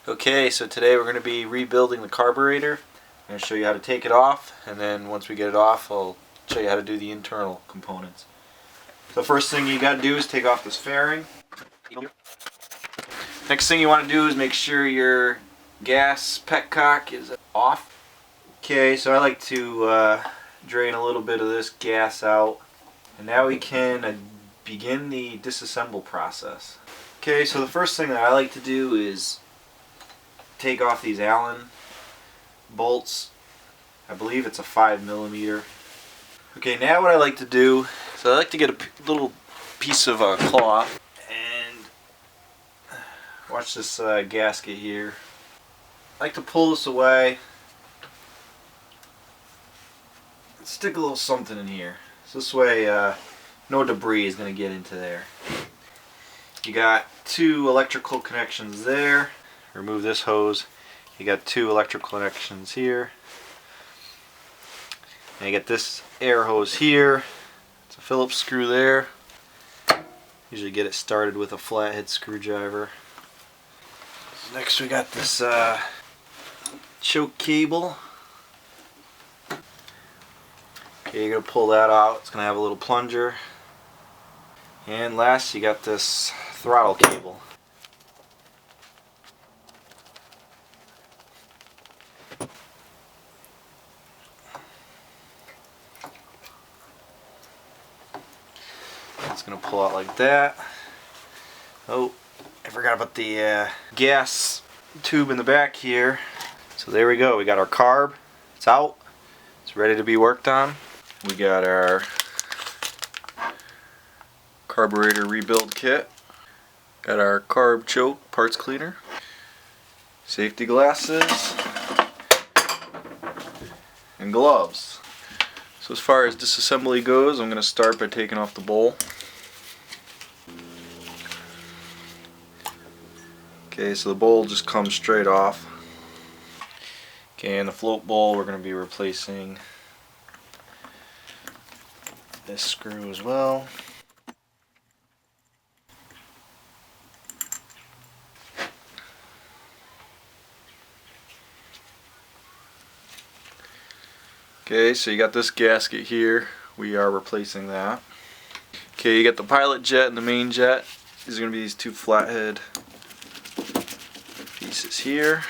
Okay, so today we're going to be rebuilding the carburetor. I'm going to show you how to take it off, and then once we get it off, I'll show you how to do the internal components. So the first thing you got to do is take off this fairing. Next thing you want to do is make sure your gas petcock is off. Okay, so I like to drain a little bit of this gas out, and now we can begin the disassemble process. Okay, so the first thing that I like to do is take off these Allen bolts. I believe it's a 5mm. Okay, now what I like to do, so I like to get a little piece of cloth and watch this gasket here. I like to pull this away, stick a little something in here, so this way no debris is going to get into there. You got two electrical connections there. Remove this hose. You got two electrical connections here. And you got this air hose here. It's a Phillips screw there. Usually get it started with a flathead screwdriver. Next we got this choke cable. Okay, you're going to pull that out. It's going to have a little plunger. And last you got this throttle cable. It's going to pull out like that. Oh, I forgot about the gas tube in the back here. So there we go. We got our carb. It's out. It's ready to be worked on. We got our carburetor rebuild kit. Got our carb choke parts cleaner. Safety glasses. And gloves. So as far as disassembly goes, I'm going to start by taking off the bowl. Okay, so the bowl just comes straight off. Okay, and the float bowl we're going to be replacing this screw as well. Okay, so you got this gasket here. We are replacing that. Okay, you got the pilot jet and the main jet. These are going to be these two flathead pieces here.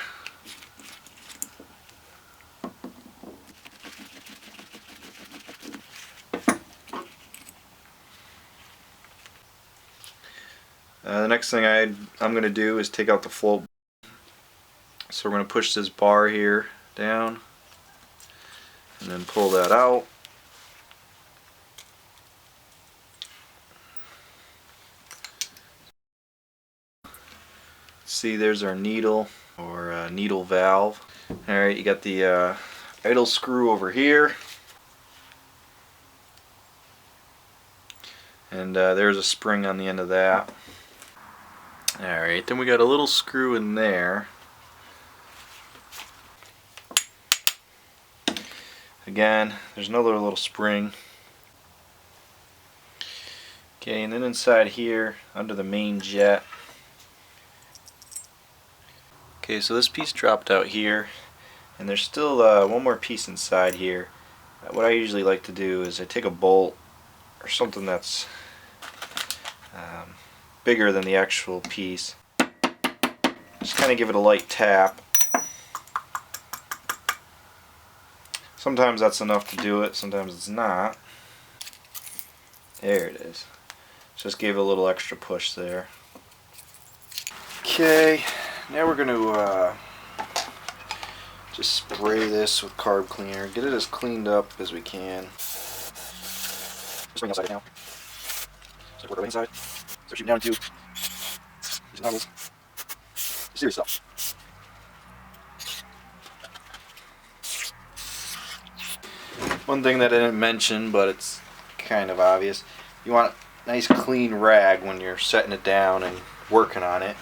The next thing I'm going to do is take out the float. So we're going to push this bar here down and then pull that out. See, there's our needle or needle valve. Alright, you got the idle screw over here. And there's a spring on the end of that. Alright, then we got a little screw in there. Again, there's another little spring. Okay, and then inside here, under the main jet. Okay, so this piece dropped out here, and there's still one more piece inside here. What I usually like to do is I take a bolt or something that's bigger than the actual piece. Just kind of give it a light tap. Sometimes that's enough to do it, sometimes it's not. There it is. Just gave it a little extra push there. Okay, now we're going to just spray this with carb cleaner. Get it as cleaned up as we can. Just bring it outside now. So work our way inside. Start shooting down into these nozzles. Serious stuff. One thing that I didn't mention, but it's kind of obvious, you want a nice clean rag when you're setting it down and working on it.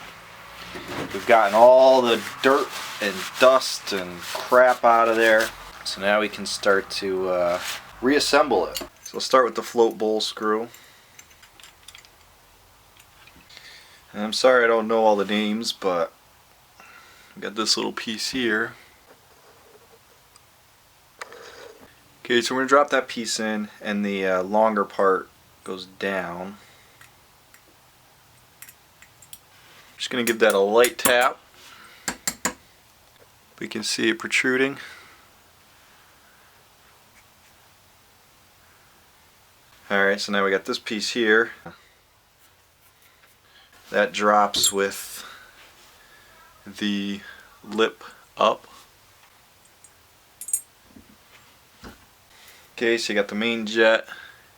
We've gotten all the dirt and dust and crap out of there, so now we can start to reassemble it. So we'll start with the float bowl screw. And I'm sorry I don't know all the names, but got this little piece here. Okay, so we're going to drop that piece in, and the longer part goes down. Just going to give that a light tap. We can see it protruding. Alright, so now we got this piece here. That drops with the lip up. Okay, so you got the main jet.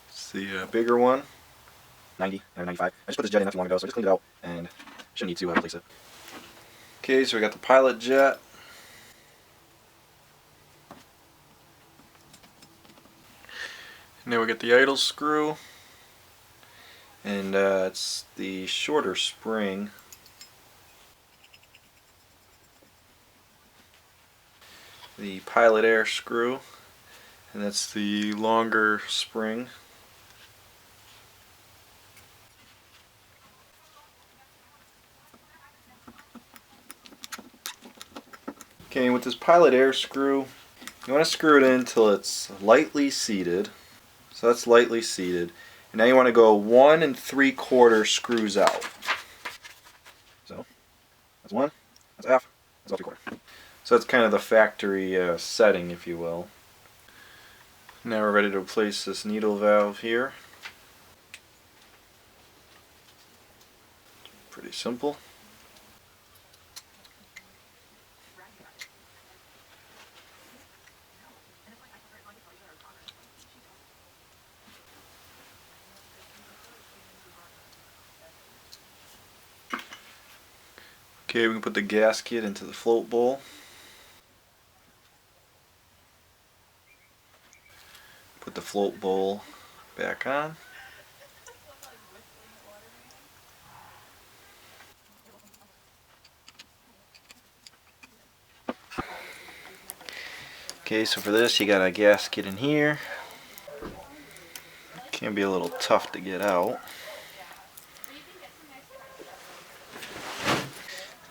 It's the bigger one. 90 or 95. I just put this jet in not too long ago, so I just cleaned it out and shouldn't need to replace it. Okay, so we got the pilot jet. And then we got the idle screw. And it's the shorter spring. The pilot air screw. And that's the longer spring. Okay, with this pilot air screw, you want to screw it in until it's lightly seated. So that's lightly seated. And now you want to go 1 3/4 screws out. So that's 1, that's half, that's 3/4. So that's kind of the factory setting, if you will. Now we're ready to replace this needle valve here. Pretty simple. Okay, we can put the gasket into the float bowl. Put the float bowl back on. Okay, so for this you got a gasket in here. Can be a little tough to get out.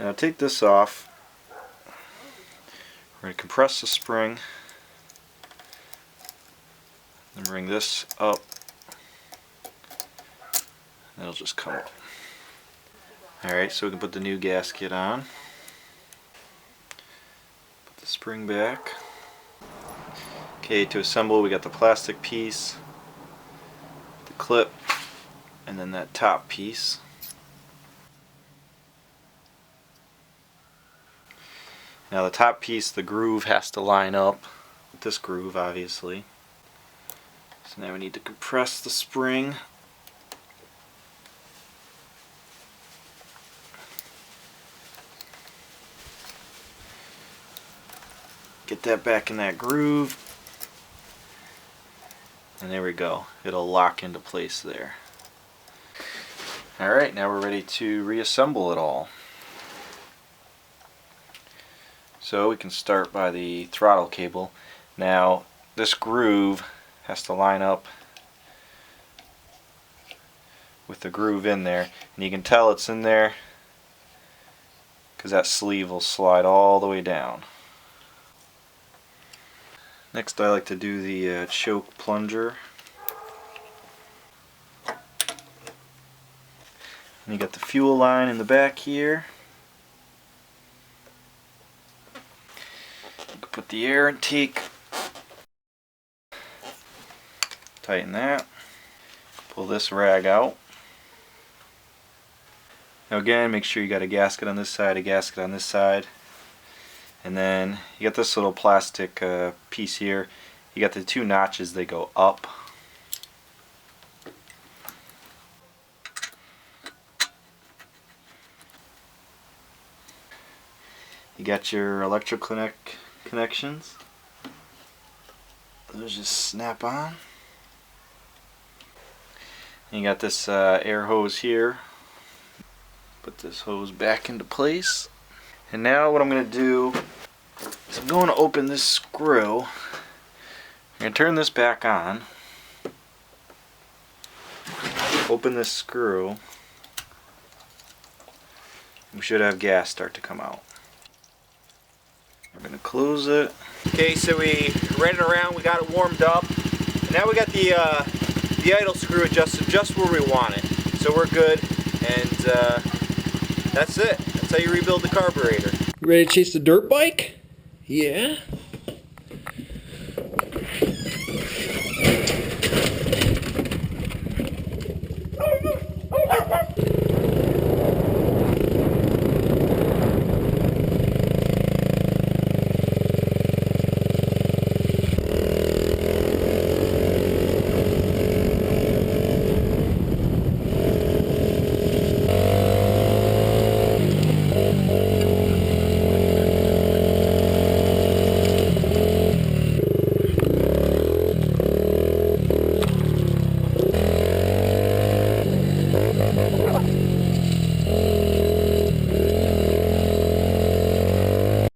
Now take this off. We're going to compress the spring. And bring this up. It'll just come up. Alright, so we can put the new gasket on. Put the spring back. Okay, to assemble we got the plastic piece, the clip, and then that top piece. Now the top piece, the groove has to line up with this groove, obviously. So now we need to compress the spring. Get that back in that groove. And there we go. It'll lock into place there. Alright, now we're ready to reassemble it all. So we can start by the throttle cable. Now this groove has to line up with the groove in there, and you can tell it's in there because that sleeve will slide all the way down. Next I like to do the choke plunger. And you got the fuel line in the back here. You can put the air intake. Tighten that. Pull this rag out. Now again, make sure you got a gasket on this side, a gasket on this side. And then you got this little plastic piece here. You got the 2 notches, they go up. You got your electrical connections. Those just snap on. And you got this air hose here. Put this hose back into place. And now what I'm going to do is I'm going to open this screw. I'm going to turn this back on. Open this screw. We should have gas start to come out. We're gonna close it. Okay, so we ran it around, we got it warmed up, and now we got the idle screw adjusted just where we want it. So we're good, and that's it. That's how you rebuild the carburetor. You ready to chase the dirt bike? Yeah?